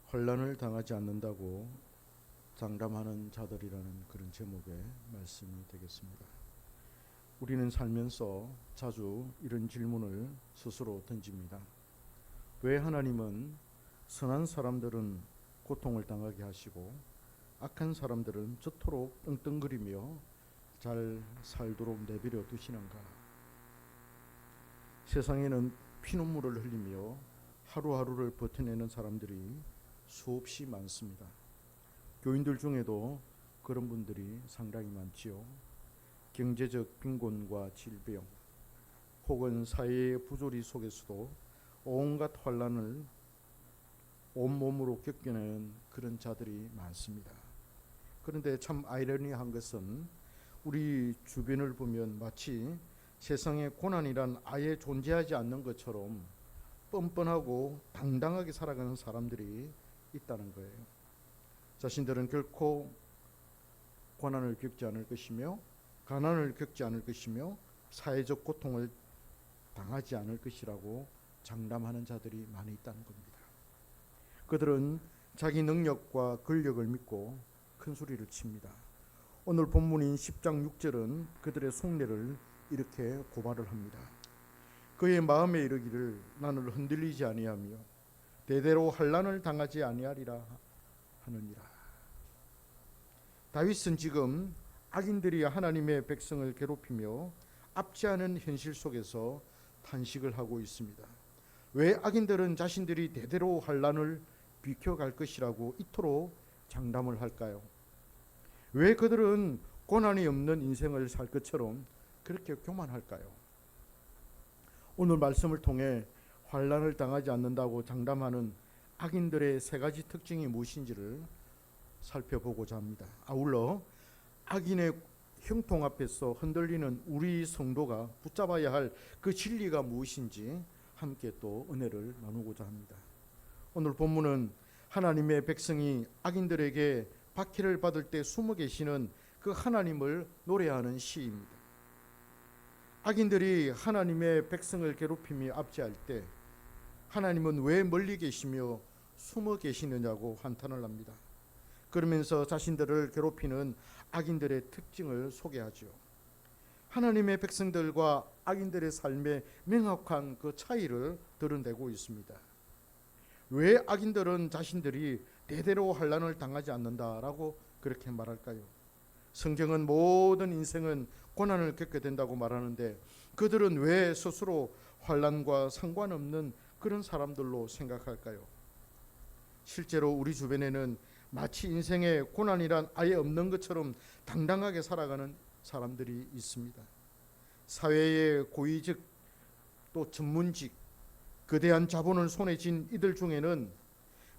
환난을 당하지 않는다고 장담하는 자들이라는 그런 제목의 말씀이 되겠습니다. 우리는 살면서 자주 이런 질문을 스스로 던집니다. 왜 하나님은 선한 사람들은 고통을 당하게 하시고 악한 사람들은 저토록 떵떵거리며 잘 살도록 내버려 두시는가? 세상에는 피눈물을 흘리며 하루하루를 버텨내는 사람들이 수없이 많습니다. 교인들 중에도 그런 분들이 상당히 많지요. 경제적 빈곤과 질병 혹은 사회의 부조리 속에서도 온갖 환난을 온몸으로 겪어내는 그런 자들이 많습니다. 그런데 참 아이러니한 것은 우리 주변을 보면 마치 세상에 고난이란 아예 존재하지 않는 것처럼 뻔뻔하고 당당하게 살아가는 사람들이 있다는 거예요. 자신들은 결코 고난을 겪지 않을 것이며 가난을 겪지 않을 것이며 사회적 고통을 당하지 않을 것이라고 장담하는 자들이 많이 있다는 겁니다. 그들은 자기 능력과 권력을 믿고 큰 소리를 칩니다. 오늘 본문인 10장 6절은 그들의 속내를 이렇게 고발을 합니다. 그의 마음에 이르기를 나는 흔들리지 아니하며 대대로 환난을 당하지 아니하리라 하느니라. 다윗은 지금 악인들이 하나님의 백성을 괴롭히며 압제하는 현실 속에서 탄식을 하고 있습니다. 왜 악인들은 자신들이 대대로 환난을 비켜갈 것이라고 이토록 장담을 할까요? 왜 그들은 고난이 없는 인생을 살 것처럼 그렇게 교만할까요? 오늘 말씀을 통해 환난을 당하지 않는다고 장담하는 악인들의 세 가지 특징이 무엇인지를 살펴보고자 합니다. 아울러 악인의 형통 앞에서 흔들리는 우리 성도가 붙잡아야 할 그 진리가 무엇인지 함께 또 은혜를 나누고자 합니다. 오늘 본문은 하나님의 백성이 악인들에게 박해를 받을 때 숨어 계시는 그 하나님을 노래하는 시입니다. 악인들이 하나님의 백성을 괴롭히며 압제할 때 하나님은 왜 멀리 계시며 숨어 계시느냐고 한탄을 합니다. 그러면서 자신들을 괴롭히는 악인들의 특징을 소개하죠. 하나님의 백성들과 악인들의 삶의 명확한 그 차이를 드러내고 있습니다. 왜 악인들은 자신들이 대대로 환난을 당하지 않는다라고 그렇게 말할까요? 성경은 모든 인생은 고난을 겪게 된다고 말하는데 그들은 왜 스스로 환난과 상관없는 그런 사람들로 생각할까요? 실제로 우리 주변에는 마치 인생에 고난이란 아예 없는 것처럼 당당하게 살아가는 사람들이 있습니다. 사회의 고위직 또 전문직 거대한 자본을 손에 쥔 이들 중에는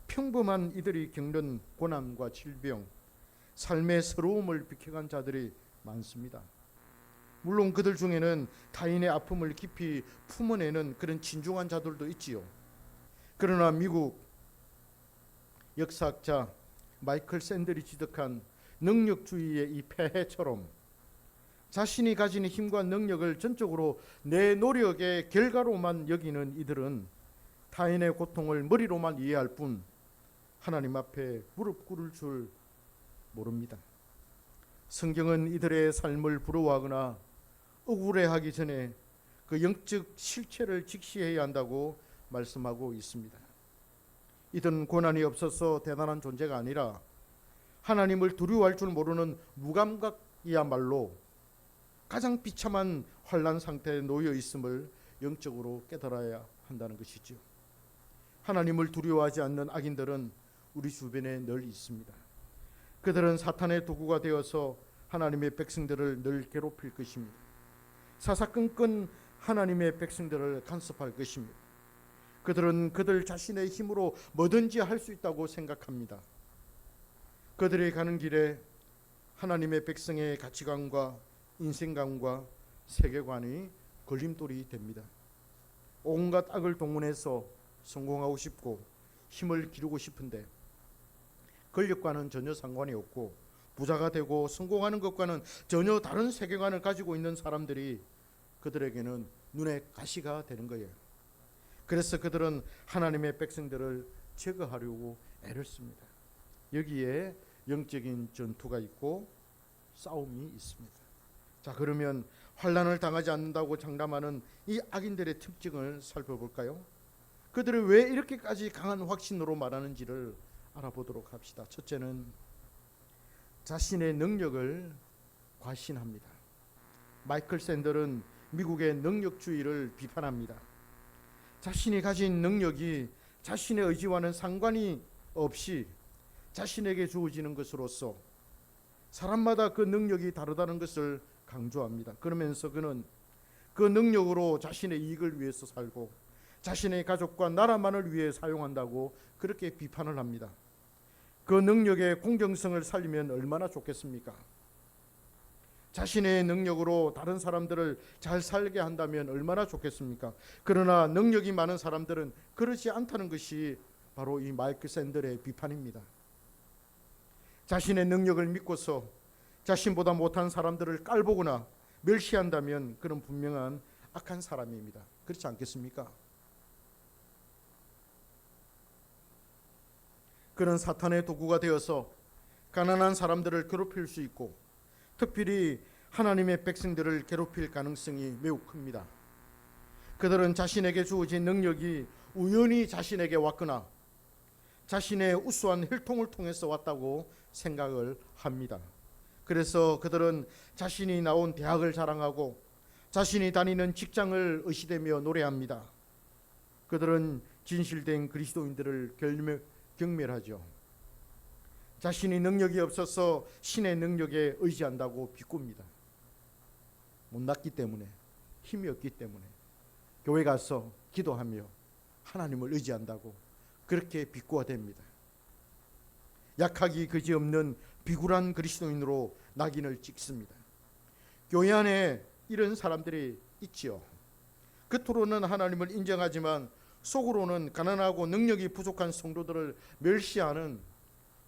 평범한 이들이 겪는 고난과 질병, 삶의 서러움을 비켜간 자들이 많습니다. 물론 그들 중에는 타인의 아픔을 깊이 품어내는 그런 진중한 자들도 있지요. 그러나 미국 역사학자 마이클 샌들이 지적한 능력주의의 이 폐해처럼 자신이 가진 힘과 능력을 전적으로 내 노력의 결과로만 여기는 이들은 타인의 고통을 머리로만 이해할 뿐 하나님 앞에 무릎 꿇을 줄 모릅니다. 성경은 이들의 삶을 부러워하거나 억울해하기 전에 그 영적 실체를 직시해야 한다고 말씀하고 있습니다. 이들은 고난이 없어서 대단한 존재가 아니라 하나님을 두려워할 줄 모르는 무감각이야말로 가장 비참한 환난 상태에 놓여 있음을 영적으로 깨달아야 한다는 것이죠. 하나님을 두려워하지 않는 악인들은 우리 주변에 늘 있습니다. 그들은 사탄의 도구가 되어서 하나님의 백성들을 늘 괴롭힐 것입니다. 사사건건 하나님의 백성들을 간섭할 것입니다. 그들은 그들 자신의 힘으로 뭐든지 할 수 있다고 생각합니다. 그들이 가는 길에 하나님의 백성의 가치관과 인생관과 세계관이 걸림돌이 됩니다. 온갖 악을 동원해서 성공하고 싶고 힘을 기르고 싶은데 권력과는 전혀 상관이 없고 부자가 되고 성공하는 것과는 전혀 다른 세계관을 가지고 있는 사람들이 그들에게는 눈에 가시가 되는 거예요. 그래서 그들은 하나님의 백성들을 제거하려고 애를 씁니다. 여기에 영적인 전투가 있고 싸움이 있습니다. 자, 그러면 환난을 당하지 않는다고 장담하는 이 악인들의 특징을 살펴볼까요? 그들은 왜 이렇게까지 강한 확신으로 말하는지를 알아보도록 합시다. 첫째는 자신의 능력을 과신합니다. 마이클 샌들은 미국의 능력주의를 비판합니다. 자신이 가진 능력이 자신의 의지와는 상관이 없이 자신에게 주어지는 것으로서 사람마다 그 능력이 다르다는 것을 강조합니다. 그러면서 그는 그 능력으로 자신의 이익을 위해서 살고 자신의 가족과 나라만을 위해 사용한다고 그렇게 비판을 합니다. 그 능력의 공정성을 살리면 얼마나 좋겠습니까? 자신의 능력으로 다른 사람들을 잘 살게 한다면 얼마나 좋겠습니까? 그러나 능력이 많은 사람들은 그렇지 않다는 것이 바로 이 마이클 샌들의 비판입니다. 자신의 능력을 믿고서 자신보다 못한 사람들을 깔보거나 멸시한다면 그는 분명한 악한 사람입니다. 그렇지 않겠습니까? 그는 사탄의 도구가 되어서 가난한 사람들을 괴롭힐 수 있고 특별히 하나님의 백성들을 괴롭힐 가능성이 매우 큽니다. 그들은 자신에게 주어진 능력이 우연히 자신에게 왔거나 자신의 우수한 혈통을 통해서 왔다고 생각을 합니다. 그래서 그들은 자신이 나온 대학을 자랑하고 자신이 다니는 직장을 의시되며 노래합니다. 그들은 진실된 그리스도인들을 경멸하죠. 자신이 능력이 없어서 신의 능력에 의지한다고 비꼽니다. 못났기 때문에, 힘이 없기 때문에 교회 가서 기도하며 하나님을 의지한다고 그렇게 비꼬아댑니다. 약하기 그지없는 비굴한 그리스도인으로 낙인을 찍습니다. 교회 안에 이런 사람들이 있지요. 겉으로는 하나님을 인정하지만 속으로는 가난하고 능력이 부족한 성도들을 멸시하는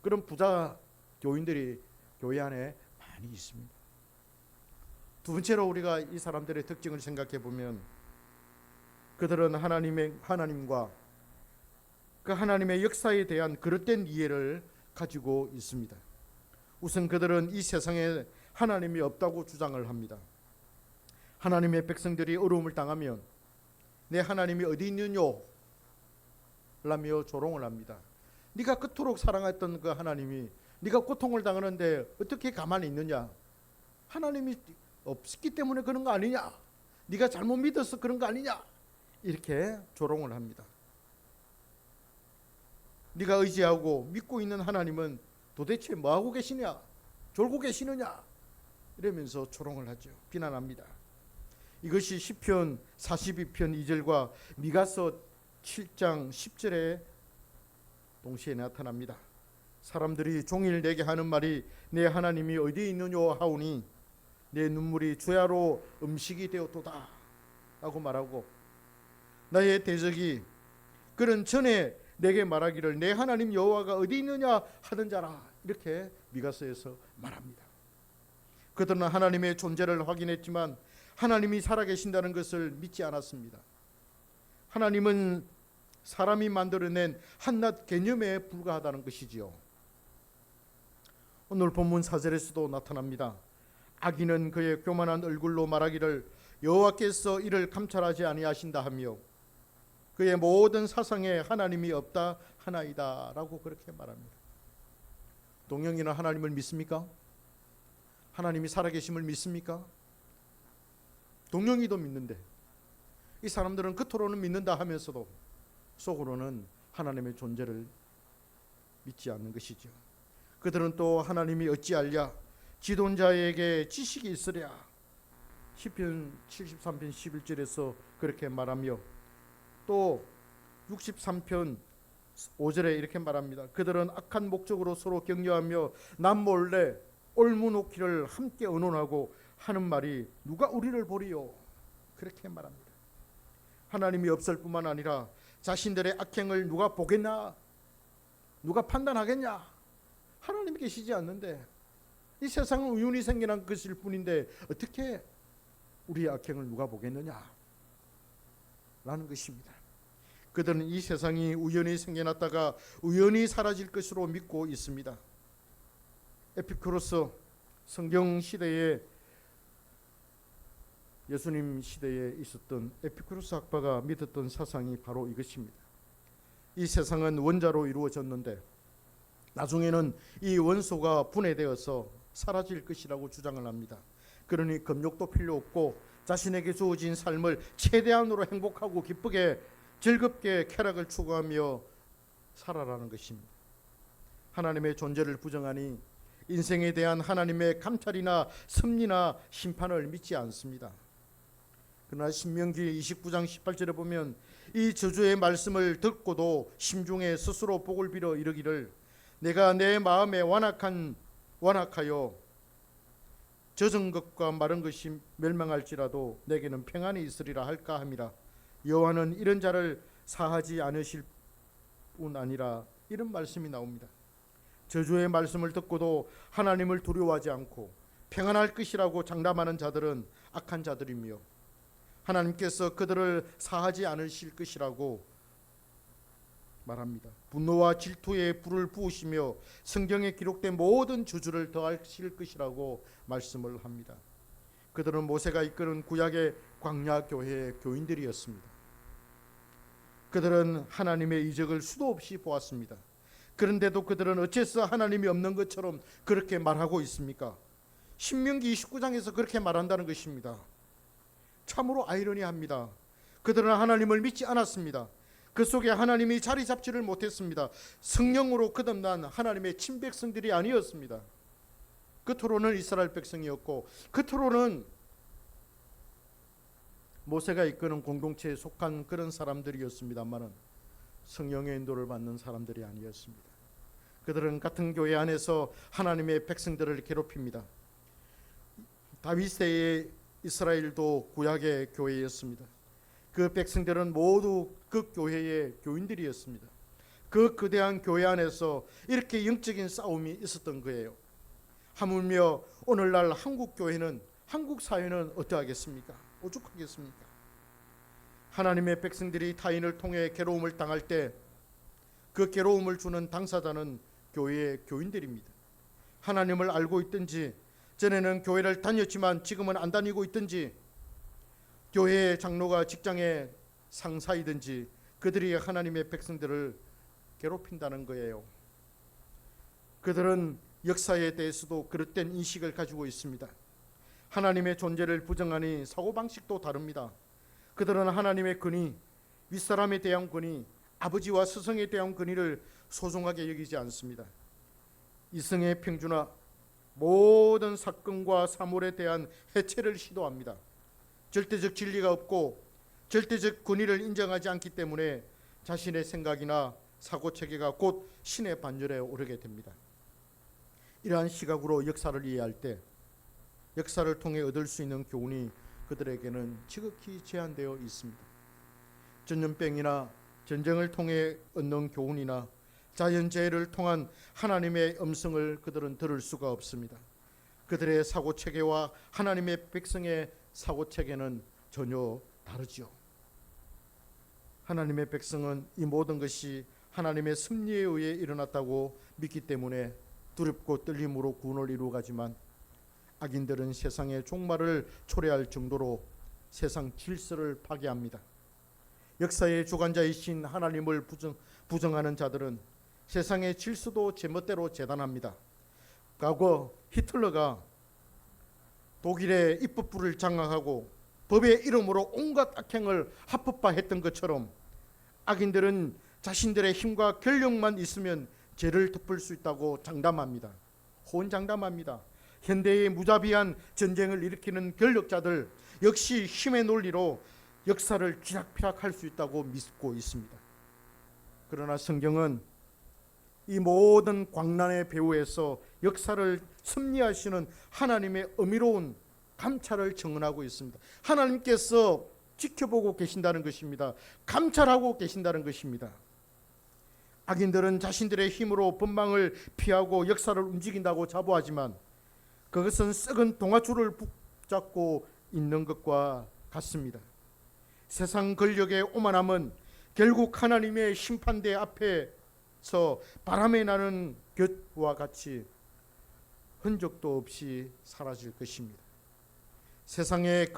그런 부자 교인들이 교회 안에 많이 있습니다. 두 번째로 우리가 이 사람들의 특징을 생각해 보면 그들은 하나님과 그 하나님의 역사에 대한 그릇된 이해를 가지고 있습니다. 우선 그들은 이 세상에 하나님이 없다고 주장을 합니다. 하나님의 백성들이 어려움을 당하면 내 하나님이 어디 있느뇨? 라며 조롱을 합니다. 네가 그토록 사랑했던 그 하나님이 네가 고통을 당하는데 어떻게 가만히 있느냐? 하나님이 없기 때문에 그런 거 아니냐? 네가 잘못 믿어서 그런 거 아니냐? 이렇게 조롱을 합니다. 네가 의지하고 믿고 있는 하나님은 도대체 뭐하고 계시냐? 졸고 계시느냐? 이러면서 조롱을 하죠. 비난합니다. 이것이 시편 42편 2절과 미가서 7장 10절에 동시에 나타납니다. 사람들이 종일 내게 하는 말이 내 하나님이 어디 있느뇨 하오니 내 눈물이 주야로 음식이 되었도다 라고 말하고 나의 대적이 그런 전에 내게 말하기를 내 하나님 여호와가 어디 있느냐 하던 자라 이렇게 미가서에서 말합니다. 그들은 하나님의 존재를 확인했지만 하나님이 살아계신다는 것을 믿지 않았습니다. 하나님은 사람이 만들어낸 한낱 개념에 불과하다는 것이지요. 오늘 본문 4절에서도 나타납니다. 악인은 그의 교만한 얼굴로 말하기를 여호와께서 이를 감찰하지 아니하신다 하며 그의 모든 사상에 하나님이 없다 하나이다 라고 그렇게 말합니다. 동영이는 하나님을 믿습니까? 하나님이 살아계심을 믿습니까? 동영이도 믿는데 이 사람들은 겉으로는 믿는다 하면서도 속으로는 하나님의 존재를 믿지 않는 것이죠. 그들은 또 하나님이 어찌알랴 지존자에게 지식이 있으랴 시편 73편 11절에서 그렇게 말하며 또 63편 5절에 이렇게 말합니다. 그들은 악한 목적으로 서로 격려하며 남몰래 올무놓기를 함께 의논하고 하는 말이 누가 우리를 보리요 그렇게 말합니다. 하나님이 없을 뿐만 아니라 자신들의 악행을 누가 보겠나? 누가 판단하겠냐? 하나님이 계시지 않는데 이 세상은 우연히 생겨난 것일 뿐인데 어떻게 우리의 악행을 누가 보겠느냐? 라는 것입니다. 그들은 이 세상이 우연히 생겨났다가 우연히 사라질 것으로 믿고 있습니다. 에피쿠로스, 성경 시대에, 예수님 시대에 있었던 에피쿠로스 학파가 믿었던 사상이 바로 이것입니다. 이 세상은 원자로 이루어졌는데 나중에는 이 원소가 분해되어서 사라질 것이라고 주장을 합니다. 그러니 금욕도 필요 없고 자신에게 주어진 삶을 최대한으로 행복하고 기쁘게 즐겁게 쾌락을 추구하며 살아라는 것입니다. 하나님의 존재를 부정하니 인생에 대한 하나님의 감찰이나 섭리나 심판을 믿지 않습니다. 그러나 신명기 29장 18절에 보면 이 저주의 말씀을 듣고도 심중에 스스로 복을 빌어 이르기를 내가 내 마음에 완악하여 젖은 것과 마른 것이 멸망할지라도 내게는 평안이 있으리라 할까 함이라. 여호와는 이런 자를 사하지 않으실 뿐 아니라, 이런 말씀이 나옵니다. 저주의 말씀을 듣고도 하나님을 두려워하지 않고 평안할 것이라고 장담하는 자들은 악한 자들이며 하나님께서 그들을 사하지 않으실 것이라고 말합니다. 분노와 질투의 불을 부으시며 성경에 기록된 모든 저주를 더하실 것이라고 말씀을 합니다. 그들은 모세가 이끄는 구약의 광야 교회의 교인들이었습니다. 그들은 하나님의 이적을 수도 없이 보았습니다. 그런데도 그들은 어째서 하나님이 없는 것처럼 그렇게 말하고 있습니까? 신명기 29장에서 그렇게 말한다는 것입니다. 참으로 아이러니합니다. 그들은 하나님을 믿지 않았습니다. 그 속에 하나님이 자리 잡지를 못했습니다. 성령으로 거듭난 하나님의 친백성들이 아니었습니다. 겉으로는 이스라엘 백성이었고 겉으로는 모세가 이끄는 공동체에 속한 그런 사람들이었습니다만은 성령의 인도를 받는 사람들이 아니었습니다. 그들은 같은 교회 안에서 하나님의 백성들을 괴롭힙니다. 다윗 세의 이스라엘도 구약의 교회였습니다. 그 백성들은 모두 그 교회의 교인들이었습니다. 그 거대한 교회 안에서 이렇게 영적인 싸움이 있었던 거예요. 하물며 오늘날 한국 교회는, 한국 사회는 어떠하겠습니까? 오죽하겠습니까? 하나님의 백성들이 타인을 통해 괴로움을 당할 때 그 괴로움을 주는 당사자는 교회의 교인들입니다. 하나님을 알고 있든지, 전에는 교회를 다녔지만 지금은 안 다니고 있든지, 교회의 장로가 직장의 상사이든지 그들이 하나님의 백성들을 괴롭힌다는 거예요. 그들은 역사에 대해서도 그릇된 인식을 가지고 있습니다. 하나님의 존재를 부정하니 사고방식도 다릅니다. 그들은 하나님의 권위, 윗사람에 대한 권위, 아버지와 스승에 대한 권위를 소중하게 여기지 않습니다. 이성의 평준화, 모든 사건과 사물에 대한 해체를 시도합니다. 절대적 진리가 없고 절대적 권위를 인정하지 않기 때문에 자신의 생각이나 사고체계가 곧 신의 반열에 오르게 됩니다. 이러한 시각으로 역사를 이해할 때 역사를 통해 얻을 수 있는 교훈이 그들에게는 지극히 제한되어 있습니다. 전염병이나 전쟁을 통해 얻는 교훈이나 자연재해를 통한 하나님의 음성을 그들은 들을 수가 없습니다. 그들의 사고체계와 하나님의 백성의 사고체계는 전혀 다르죠. 하나님의 백성은 이 모든 것이 하나님의 섭리에 의해 일어났다고 믿기 때문에 두렵고 떨림으로 구원을 이루어가지만, 악인들은 세상의 종말을 초래할 정도로 세상 질서를 파괴합니다. 역사의 주관자이신 하나님을 부정하는 자들은 세상의 질서도 제멋대로 재단합니다. 과거 히틀러가 독일의 입법부를 장악하고 법의 이름으로 온갖 악행을 합법화했던 것처럼 악인들은 자신들의 힘과 권력만 있으면 죄를 덮을 수 있다고 장담합니다. 호언장담합니다. 현대의 무자비한 전쟁을 일으키는 권력자들 역시 힘의 논리로 역사를 쥐락펴락할 수 있다고 믿고 있습니다. 그러나 성경은 이 모든 광란의 배후에서 역사를 섭리하시는 하나님의 어미로운 감찰을 증언하고 있습니다. 하나님께서 지켜보고 계신다는 것입니다. 감찰하고 계신다는 것입니다. 악인들은 자신들의 힘으로 법망을 피하고 역사를 움직인다고 자부하지만 그것은 썩은 동아줄을 붙잡고 있는 것과 같습니다. 세상 권력의 오만함은 결국 하나님의 심판대 앞에서 바람에 나는 곁과 같이 흔적도 없이 사라질 것입니다. 세상의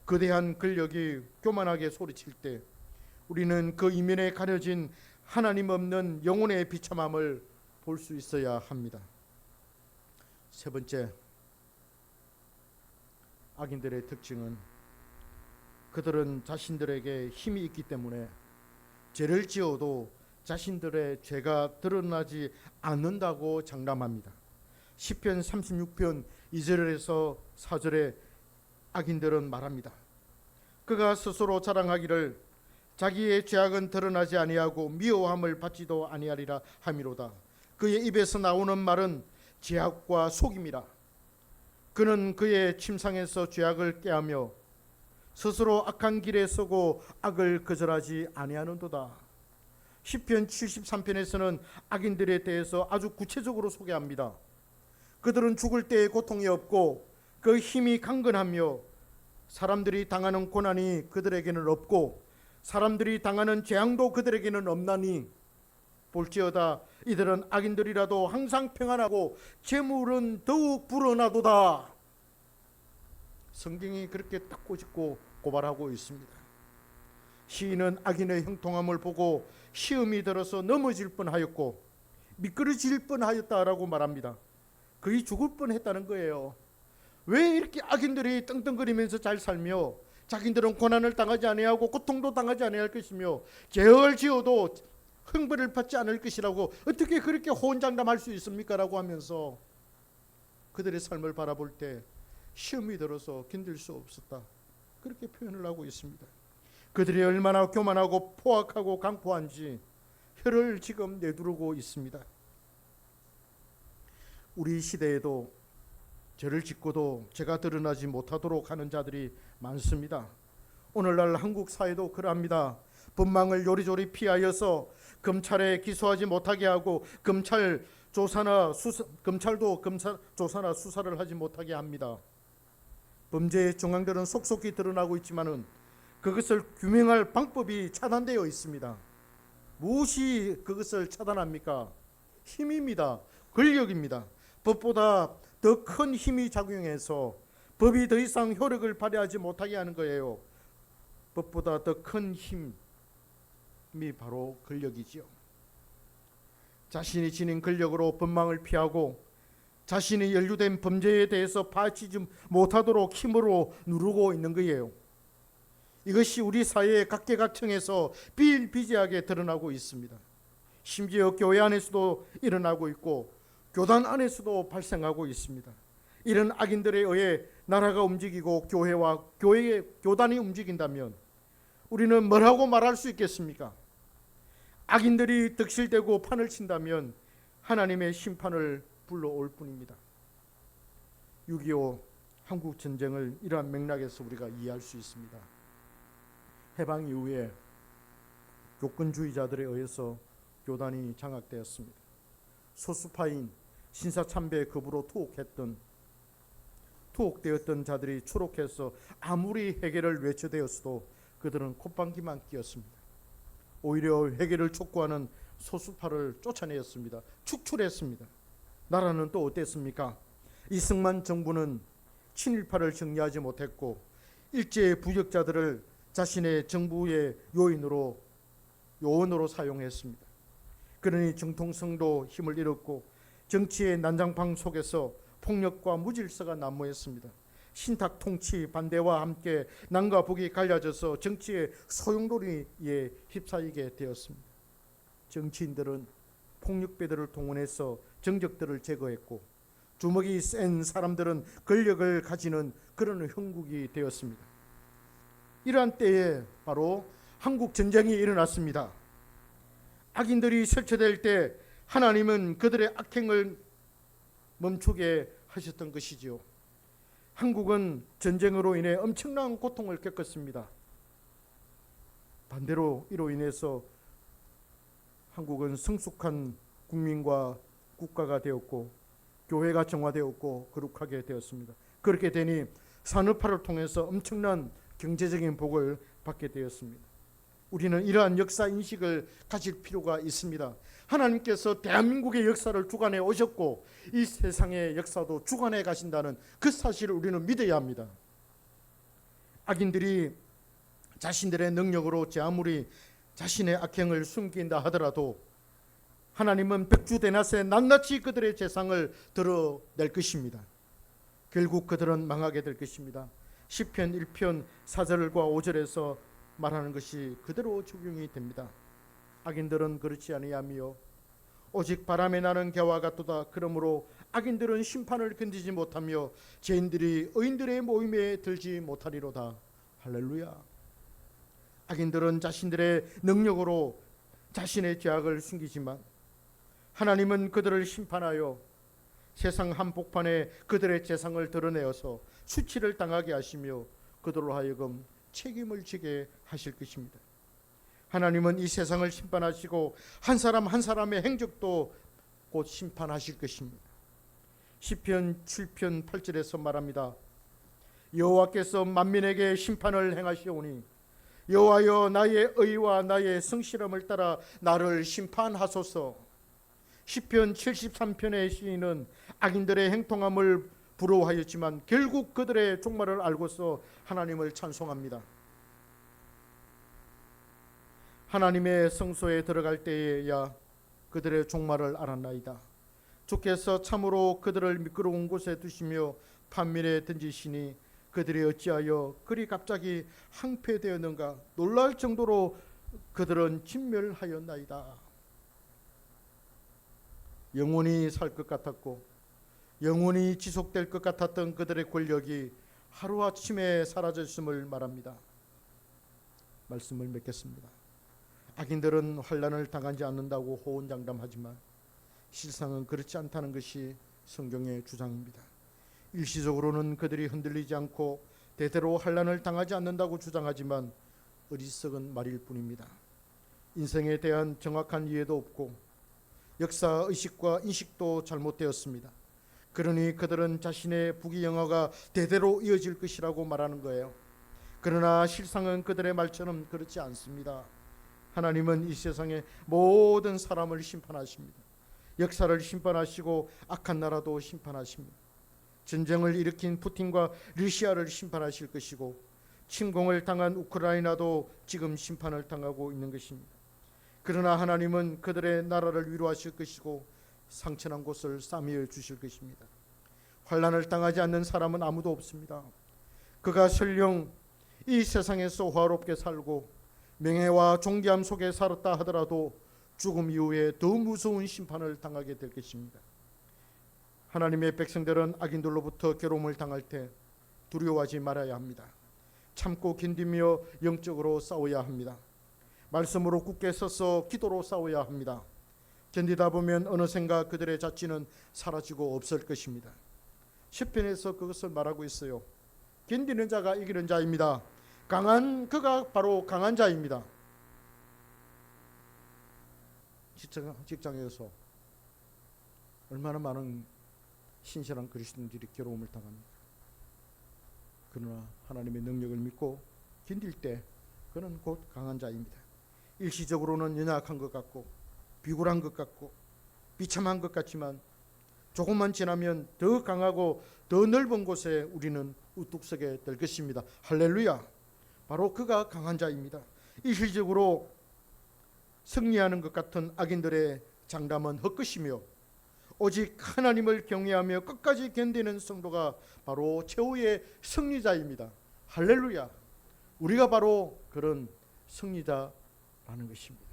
거대한 권력이 교만하게 소리칠 때 우리는 그 이면에 가려진 하나님 없는 영혼의 비참함을 볼 수 있어야 합니다. 세 번째, 악인들의 특징은 그들은 자신들에게 힘이 있기 때문에 죄를 지어도 자신들의 죄가 드러나지 않는다고 장담합니다. 시편 36편 2절에서 4절에 악인들은 말합니다. 그가 스스로 자랑하기를 자기의 죄악은 드러나지 아니하고 미워함을 받지도 아니하리라 하미로다. 그의 입에서 나오는 말은 죄악과 속임이라. 그는 그의 침상에서 죄악을 꾀하며 스스로 악한 길에 서고 악을 거절하지 아니하는도다. 시편 73편에서는 악인들에 대해서 아주 구체적으로 소개합니다. 그들은 죽을 때의 고통이 없고 그 힘이 강건하며 사람들이 당하는 고난이 그들에게는 없고 사람들이 당하는 재앙도 그들에게는 없나니 볼지어다 이들은 악인들이라도 항상 평안하고 재물은 더욱 불어나도다. 성경이 그렇게 딱 꼬집고 고발하고 있습니다. 시인은 악인의 형통함을 보고 시험이 들어서 넘어질 뻔하였고 미끄러질 뻔하였다라고 말합니다. 거의 죽을 뻔했다는 거예요. 왜 이렇게 악인들이 떵떵거리면서 잘 살며 자기들은 고난을 당하지 아니하고 고통도 당하지 아니할 것이며 죄를 지어도 형벌을 받지 않을 것이라고 어떻게 그렇게 호언장담할 수 있습니까? 라고 하면서 그들의 삶을 바라볼 때 시험이 들어서 견딜 수 없었다, 그렇게 표현을 하고 있습니다. 그들이 얼마나 교만하고 포악하고 강포한지 혀를 지금 내두르고 있습니다. 우리 시대에도 죄를 짓고도 죄가 드러나지 못하도록 하는 자들이 많습니다. 오늘날 한국 사회도 그러합니다. 법망을 요리조리 피하여서 검찰에 기소하지 못하게 하고 검찰도 조사나 수사를 하지 못하게 합니다. 범죄의 정황들은 속속히 드러나고 있지만은 그것을 규명할 방법이 차단되어 있습니다. 무엇이 그것을 차단합니까? 힘입니다. 권력입니다. 법보다 더 큰 힘이 작용해서 법이 더 이상 효력을 발휘하지 못하게 하는 거예요. 법보다 더 큰 힘이 바로 권력이지요. 자신이 지닌 권력으로 법망을 피하고 자신이 연루된 범죄에 대해서 파헤치지 못하도록 힘으로 누르고 있는 거예요. 이것이 우리 사회의 각계각층에서 비일비재하게 드러나고 있습니다. 심지어 교회 안에서도 일어나고 있고 교단 안에서도 발생하고 있습니다. 이런 악인들에 의해 나라가 움직이고 교단이 움직인다면 우리는 뭐라고 말할 수 있겠습니까? 악인들이 득실되고 판을 친다면 하나님의 심판을 불러올 뿐입니다. 6.25 한국 전쟁을 이러한 맥락에서 우리가 이해할 수 있습니다. 해방 이후에 교권주의자들에 의해서 교단이 장악되었습니다. 소수파인 신사참배의 급으로 투옥되었던 자들이 추록해서 아무리 회개를 외쳐대었어도 그들은 콧방귀만 뀌었습니다. 오히려 회개를 촉구하는 소수파를 쫓아내었습니다. 축출했습니다. 나라는 또 어땠습니까? 이승만 정부는 친일파를 정리하지 못했고 일제의 부역자들을 자신의 정부의 요원으로 사용했습니다. 그러니 정통성도 힘을 잃었고 정치의 난장방 속에서 폭력과 무질서가 난무했습니다. 신탁 통치 반대와 함께 남과 북이 갈라져서 정치의 소용돌이에 휩싸이게 되었습니다. 정치인들은 폭력배들을 동원해서 정적들을 제거했고 주먹이 센 사람들은 권력을 가지는 그런 형국이 되었습니다. 이러한 때에 바로 한국 전쟁이 일어났습니다. 악인들이 설치될 때 하나님은 그들의 악행을 멈추게 하셨던 것이지요. 한국은 전쟁으로 인해 엄청난 고통을 겪었습니다. 반대로 이로 인해서 한국은 성숙한 국민과 국가가 되었고 교회가 정화되었고 거룩하게 되었습니다. 그렇게 되니 산업화를 통해서 엄청난 경제적인 복을 받게 되었습니다. 우리는 이러한 역사 인식을 가질 필요가 있습니다. 하나님께서 대한민국의 역사를 주관해 오셨고 이 세상의 역사도 주관해 가신다는 그 사실을 우리는 믿어야 합니다. 악인들이 자신들의 능력으로 아무리 자신의 악행을 숨긴다 하더라도 하나님은 백주대낮에 낱낱이 그들의 재상을 드러낼 것입니다. 결국 그들은 망하게 될 것입니다. 시편 1편 4절과 5절에서 말하는 것이 그대로 적용이 됩니다. 악인들은 그렇지 아니하며 오직 바람에 나는 개와 같도다. 그러므로 악인들은 심판을 견디지 못하며 죄인들이 의인들의 모임에 들지 못하리로다. 할렐루야. 악인들은 자신들의 능력으로 자신의 죄악을 숨기지만 하나님은 그들을 심판하여 세상 한복판에 그들의 재상을 드러내어서 수치를 당하게 하시며 그들로 하여금 책임을 지게 하실 것입니다. 하나님은 이 세상을 심판하시고 한 사람 한 사람의 행적도 곧 심판하실 것입니다. 시편 7편 8절에서 말합니다. 여호와께서 만민에게 심판을 행하시오니 여호와여 나의 의와 나의 성실함을 따라 나를 심판하소서. 시편 73편의 시인은 악인들의 행통함을 부러워하였지만 결국 그들의 종말을 알고서 하나님을 찬송합니다. 하나님의 성소에 들어갈 때에야 그들의 종말을 알았나이다. 주께서 참으로 그들을 미끄러운 곳에 두시며 판밀에 던지시니 그들이 어찌하여 그리 갑자기 항폐되었는가. 놀랄 정도로 그들은 진멸하였나이다. 영원히 살 것 같았고 영원히 지속될 것 같았던 그들의 권력이 하루아침에 사라졌음을 말합니다. 말씀을 맺겠습니다. 악인들은 환난을 당하지 않는다고 호언장담하지만 실상은 그렇지 않다는 것이 성경의 주장입니다. 일시적으로는 그들이 흔들리지 않고 대대로 환난을 당하지 않는다고 주장하지만 어리석은 말일 뿐입니다. 인생에 대한 정확한 이해도 없고 역사 의식과 인식도 잘못되었습니다. 그러니 그들은 자신의 부귀영화가 대대로 이어질 것이라고 말하는 거예요. 그러나 실상은 그들의 말처럼 그렇지 않습니다. 하나님은 이 세상의 모든 사람을 심판하십니다. 역사를 심판하시고 악한 나라도 심판하십니다. 전쟁을 일으킨 푸틴과 러시아를 심판하실 것이고 침공을 당한 우크라이나도 지금 심판을 당하고 있는 것입니다. 그러나 하나님은 그들의 나라를 위로하실 것이고 상처난 곳을 싸매어 주실 것입니다. 환난을 당하지 않는 사람은 아무도 없습니다. 그가 설령 이 세상에서 화롭게 살고 명예와 존귀함 속에 살았다 하더라도 죽음 이후에 더 무서운 심판을 당하게 될 것입니다. 하나님의 백성들은 악인들로부터 괴로움을 당할 때 두려워하지 말아야 합니다. 참고 견디며 영적으로 싸워야 합니다. 말씀으로 굳게 서서 기도로 싸워야 합니다. 견디다 보면 어느샌가 그들의 자취는 사라지고 없을 것입니다. 시편에서 그것을 말하고 있어요. 견디는 자가 이기는 자입니다. 강한 그가 바로 강한 자입니다. 직장에서 얼마나 많은 신실한 그리스도인들이 괴로움을 당합니다. 그러나 하나님의 능력을 믿고 견딜 때 그는 곧 강한 자입니다. 일시적으로는 연약한 것 같고 비굴한 것 같고 비참한 것 같지만 조금만 지나면 더 강하고 더 넓은 곳에 우리는 우뚝 서게 될 것입니다. 할렐루야. 바로 그가 강한 자입니다. 일시적으로 승리하는 것 같은 악인들의 장담은 헛것이며 오직 하나님을 경외하며 끝까지 견디는 성도가 바로 최후의 승리자입니다. 할렐루야. 우리가 바로 그런 승리자라는 것입니다.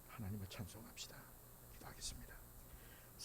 하나님을 찬송합시다. 기도하겠습니다.